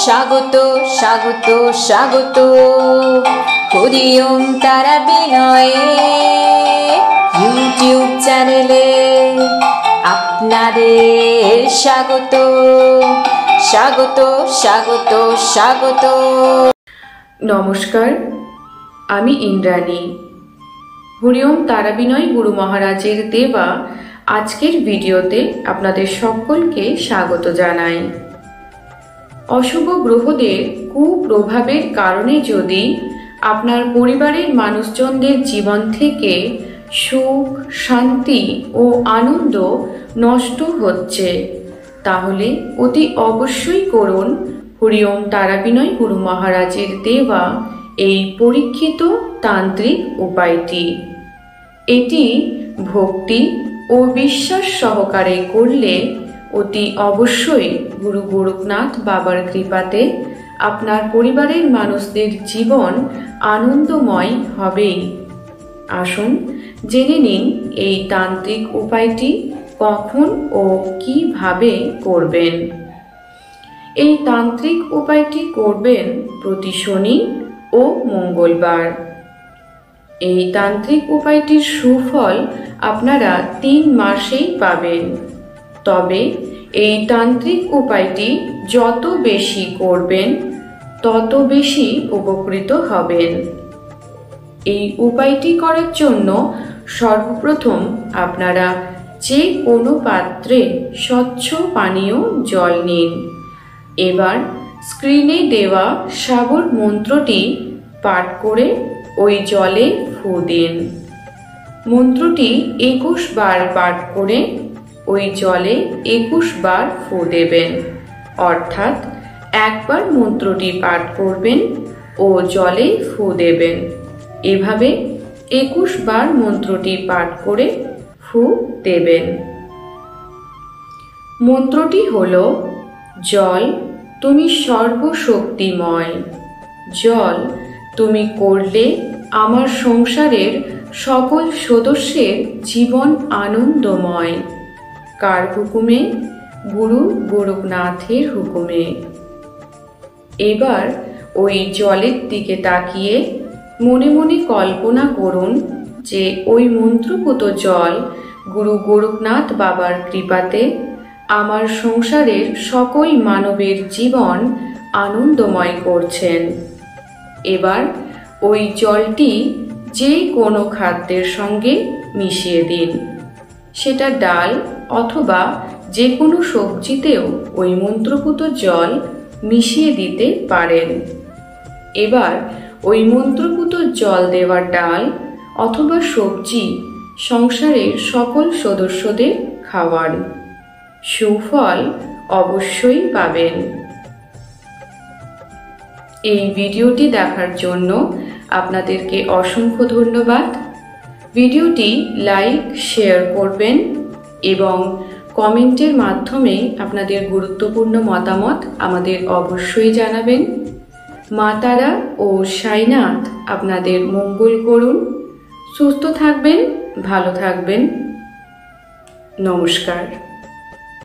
স্বাগত স্বাগত স্বাগত হরি ওম তারা বিনয়ে ইউটিউব চ্যানেলে আপনাদের স্বাগত স্বাগত স্বাগত স্বাগত। নমস্কার, আমি ইন্দ্রাণী। হরি ওম তারা বিনয় গুরু মহারাজের দেওয়া আজকের ভিডিওতে আপনাদের সকলকে স্বাগত জানাই। অশুভ গ্রহদের কুপ্রভাবের কারণে যদি আপনার পরিবারের মানুষজনদের জীবন থেকে সুখ, শান্তি ও আনন্দ নষ্ট হচ্ছে, তাহলে অতি অবশ্যই করুন হরি ওম তারা বিনয় গুরু মহারাজের দেওয়া এই পরীক্ষিত তান্ত্রিক উপায়টি। এটি ভক্তি ও বিশ্বাস সহকারে করলে অতি অবশ্যই গুরু গোরখনাথ বাবার কৃপাতে আপনার পরিবারের মানুষদের জীবন আনন্দময় হবেই। আসুন জেনে নিন এই তান্ত্রিক উপায়টি কখন ও কিভাবে করবেন। এই তান্ত্রিক উপায়টি করবেন প্রতি শনি ও মঙ্গলবার। এই তান্ত্রিক উপায়টির সুফল আপনারা 3 মাসেই পাবেন। তবে এই তান্ত্রিক উপায়টি যত বেশি করবেন তত বেশি উপকৃত হবেন। এই উপায়টি করার জন্য সর্বপ্রথম আপনারা যে কোনো পাত্রে স্বচ্ছ পানীয় জল নিন। এবার স্ক্রিনে দেওয়া সাবর মন্ত্রটি পাঠ করে ওই জলে ফু দিন। মন্ত্রটি 21 বার পাঠ করে ওই জলে 21 বার ফু দেবেন, অর্থাৎ একবার মন্ত্রটি পাঠ করবেন ও জলে ফু দেবেন। এভাবে 21 বার মন্ত্রটি পাঠ করে ফু দেবেন। মন্ত্রটি হল, জল তুমি সর্বশক্তিময়, জল তুমি করলে আমার সংসারের সকল সদস্যের জীবন আনন্দময়। কার হুকুমে? গুরু গোরখনাথের হুকুমে। এবার ওই জলের দিকে তাকিয়ে মনে মনে কল্পনা করুন যে ওই মন্ত্রপুত জল গুরু গোরখনাথ বাবার কৃপাতে আমার সংসারের সকল মানবের জীবন আনন্দময় করছেন। এবার ওই জলটি যে কোনো খাদ্যের সঙ্গে মিশিয়ে দিন। সেটা ডাল অথবা যে কোনো সবজিতেও ওই মন্ত্রপুত জল মিশিয়ে দিতে পারেন। এবার ওই মন্ত্রপুত জল দেওয়া ডাল অথবা সবজি সংসারের সকল সদস্যদের খাওয়ান। সুফল অবশ্যই পাবেন। এই ভিডিওটি দেখার জন্য আপনাদেরকে অসংখ্য ধন্যবাদ। ভিডিওটি লাইক, শেয়ার করবেন এবং কমেন্টের মাধ্যমে আপনাদের গুরুত্বপূর্ণ মতামত আমাদের অবশ্যই জানাবেন। মা তারা ও সাইনাথ আপনাদের মঙ্গল করুন। সুস্থ থাকবেন, ভালো থাকবেন। নমস্কার।